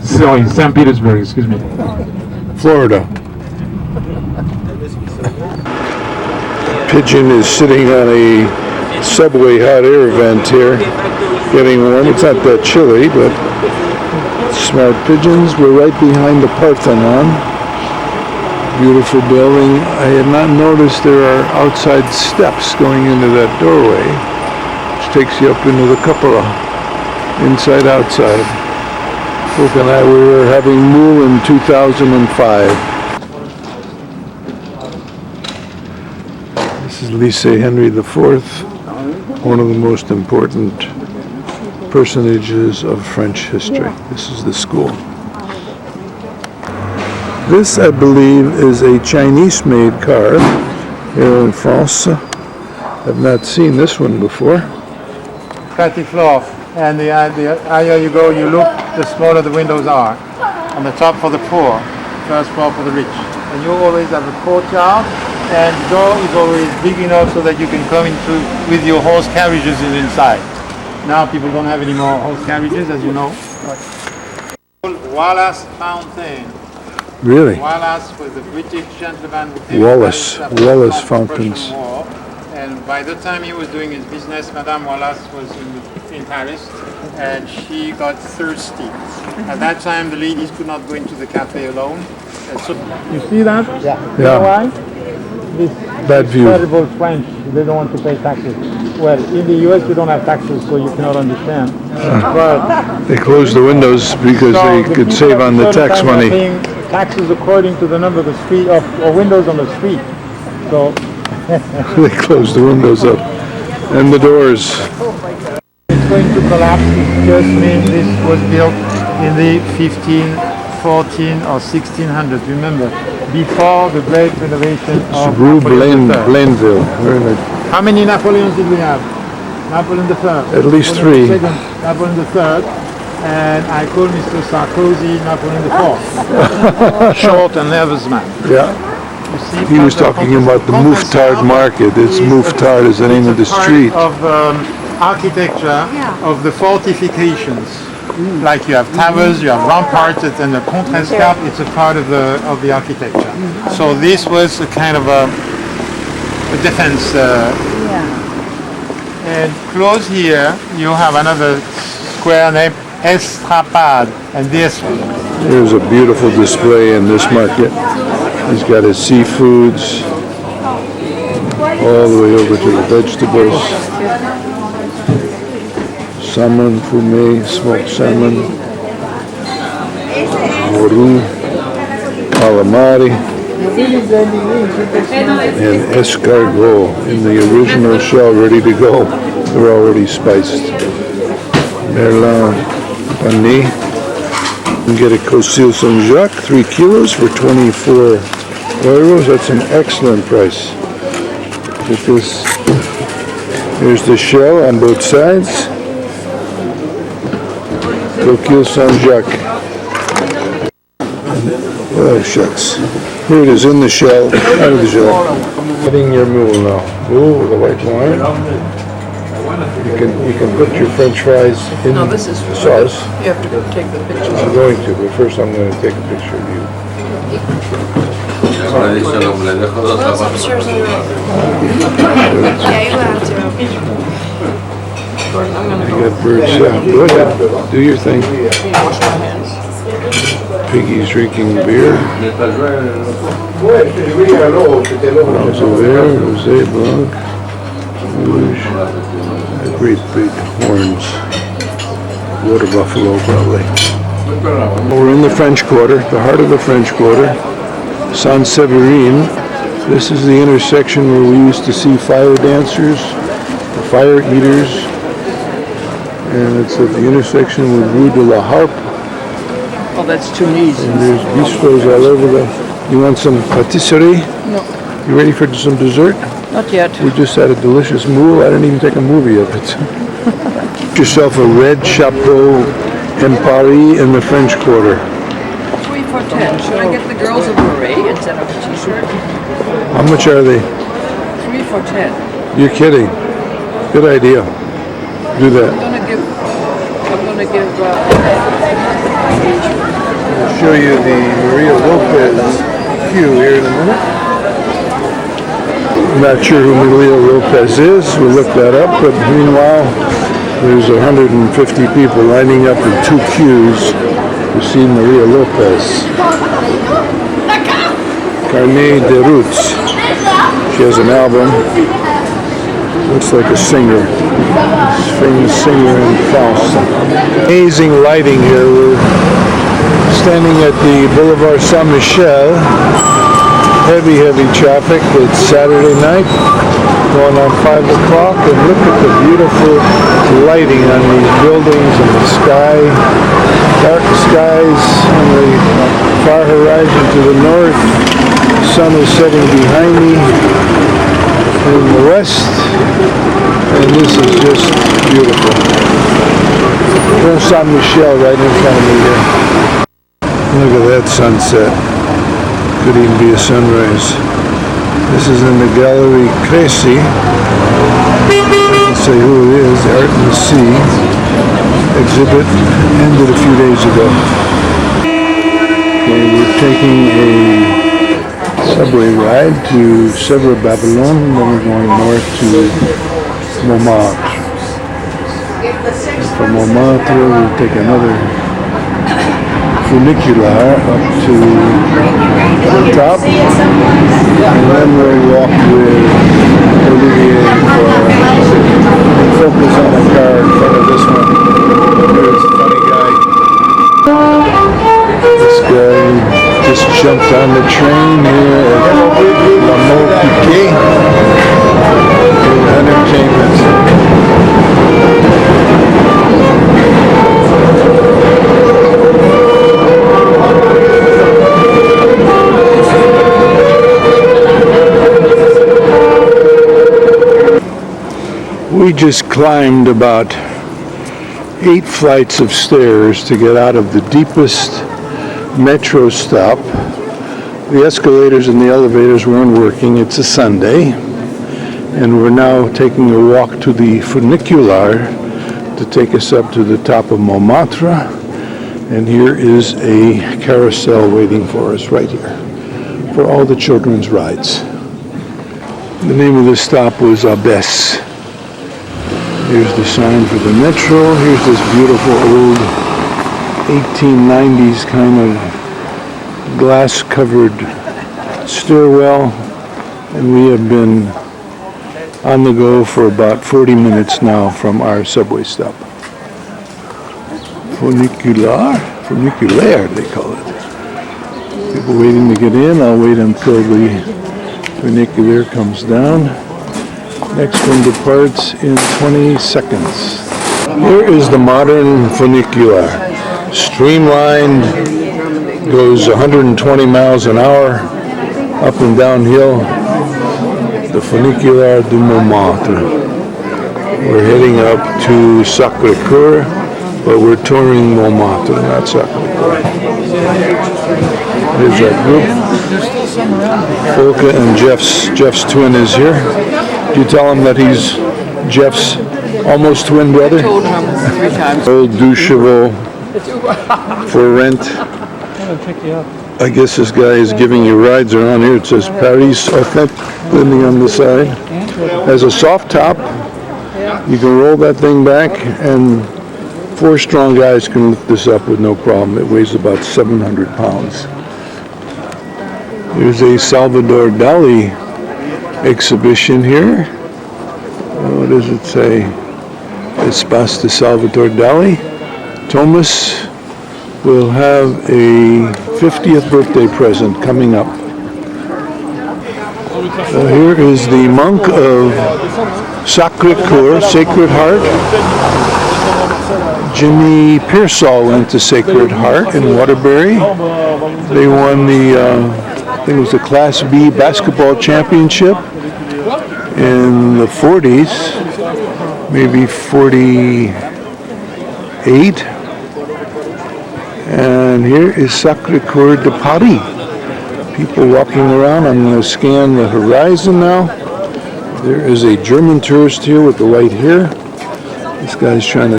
Sorry, St. Petersburg, excuse me. Florida. Pigeon is sitting on a subway hot air vent here, getting warm. It's not that chilly, but smart pigeons. We're right behind the Parthenon. Beautiful building. I had not noticed there are outside steps going into that doorway, which takes you up into the cupola, inside outside. Folk and I were having Moule in 2005. This is Lycée Henry IV, one of the most important personages of French history. This is the school. This, I believe, is a Chinese-made car here in France. I've not seen this one before. Petit floor, and the higher you go, you look, the smaller the windows are. On the top for the poor, first floor for the rich. And you always have a courtyard, and the door is always big enough so that you can come into with your horse carriages inside. Now people don't have any more horse carriages, as you know. Wallace Fountain. Really? Wallace was the British gentleman who came Wallace to Paris Wallace after the fountains. Prussian War. And by the time he was doing his business, Madame Wallace was in Paris, and she got thirsty. At that time, the ladies could not go into the cafe alone. And so, you see that? Yeah. You know why? This Bad view. incredible French, they don't want to pay taxes. Well, in the US, you don't have taxes, so you cannot understand. But They closed the windows because so they the could people save on the at certain tax time are money. paying taxes according to the number of the street or windows on the street. So They closed the windows up and the doors. it's going to collapse. It just means this was built in the 1514 or 1600s. Remember, before the great renovation of Rue Napoleon III. Blainville. Very nice. How many Napoleons did we have? Napoleon III. At least Napoleon three. II, Napoleon III. And I call Mr. Sarkozy Napoleon IV. Short and nervous man. Yeah. You see, He was from talking about the Mouffetard market. It's Mouffetard is the name of the street. Of architecture of the fortifications. Like you have towers, you have ramparts, and the Contrescarpe. It's a part of the architecture. So this was a kind of a defense. And close here, you have another square named Estrapade, and this There's a beautiful display in this market. He's got his seafoods all the way over to the vegetables. Salmon fumé, smoked salmon, morue, calamari, and escargot in the original shell, ready to go. They're already spiced. Merlin pané. You can get a Coquille Saint-Jacques, 3 kilos for 24 euros. That's an excellent price. Look at this. Here's the shell on both sides. Coquille Saint-Jacques. Oh, shucks. Here it is in the shell, out of the shell. Getting your mule now. Ooh, the white wine. You can put your French fries in No, this is the sauce. You have to go take the pictures. I'm going to, but first I'm going to take a picture of you. Well, it's upstairs on the right. Yeah, you have to. Gordon, I'm You gonna got birds, yeah. Go ahead, do your thing. wash my hands. Piggy's drinking beer. Rosé Blanc, Rouge, great big horns. Water buffalo, probably. We're in the French Quarter, the heart of the French Quarter. Saint Severin. This is the intersection where we used to see fire dancers, fire eaters, and it's at the intersection with Rue de la Harpe. Oh, that's Tunisian. And there's bistros all over the... You want some patisserie? No, You ready for some dessert? not yet. We just had a delicious moule. I didn't even take a movie of it. Get yourself a red chapeau in Paris in the French Quarter. 3 for 10. Should I get the girls a beret instead of a t-shirt? How much are they? 3 for 10. You're kidding. Good idea. Do I'm that. gonna give to give. I'll show you the Maria Lopez queue here in a minute. I'm not sure who Maria Lopez is. We'll look that up. But meanwhile, there's 150 people lining up in 2 queues to see Maria Lopez. Carnet de Roots. She has an album. Looks like a singer. Famous singer in Faust. Amazing lighting here. We're standing at the Boulevard Saint-Michel. Heavy traffic. It's Saturday night, going on 5 o'clock, and look at the beautiful lighting on these buildings and the sky. Dark skies on the far horizon to the north. The sun is setting behind me in the west, and this is just beautiful. Pont Saint-Michel right in front of me here. Look at that sunset. Could even be a sunrise. This is in the Gallery Crécy. I can say who it is. Art in the Sea exhibit ended a few days ago. Okay, we're taking a subway ride to Severin, Babylon, and then we're going north to Montmartre. And from Montmartre, we'll take another funicular up to the top, and then we'll walk with Olivier for focus on the car in front of this one. Here's a funny guy. This guy just jumped on the train here at La Mole Piquet. Entertainment. We just climbed about 8 flights of stairs to get out of the deepest metro stop. The escalators and the elevators weren't working. It's a Sunday. And we're now taking a walk to the funicular to take us up to the top of Montmartre. And here is a carousel waiting for us right here for all the children's rides. The name of this stop was Abbesse. Here's the sign for the metro. Here's this beautiful old 1890s kind of glass-covered stairwell. And we have been on the go for about 40 minutes now from our subway stop. Funicular they call it. People waiting to get in. I'll wait until the funicular comes down. Next one departs in 20 seconds. Here is the modern funicular. Streamlined, goes 120 miles an hour, up and downhill. The funicular du Montmartre. We're heading up to Sacre Coeur, but we're touring Montmartre, not Sacre Coeur. Here's that group. Folke and Jeff's twin is here. Do you tell him that he's Jeff's almost twin brother? I told him 3 times. Old deux chevaux for rent. I guess this guy is giving you rides around here. It says Paris Authentique landing on the side. Has a soft top. You can roll that thing back, and 4 strong guys can lift this up with no problem. It weighs about 700 pounds. There's a Salvador Dali exhibition here. What does it say? Espace de Salvador Dali. Thomas will have a 50th birthday present coming up. Here is the monk of Sacre Coeur, Sacred Heart. Jimmy Pearsall went to Sacred Heart in Waterbury. They won the I think it was the Class B basketball championship in the 40s, maybe 48. And here is Sacre Coeur de Paris. People walking around. I'm going to scan the horizon now. There is a German tourist here with the white hair. This guy's trying to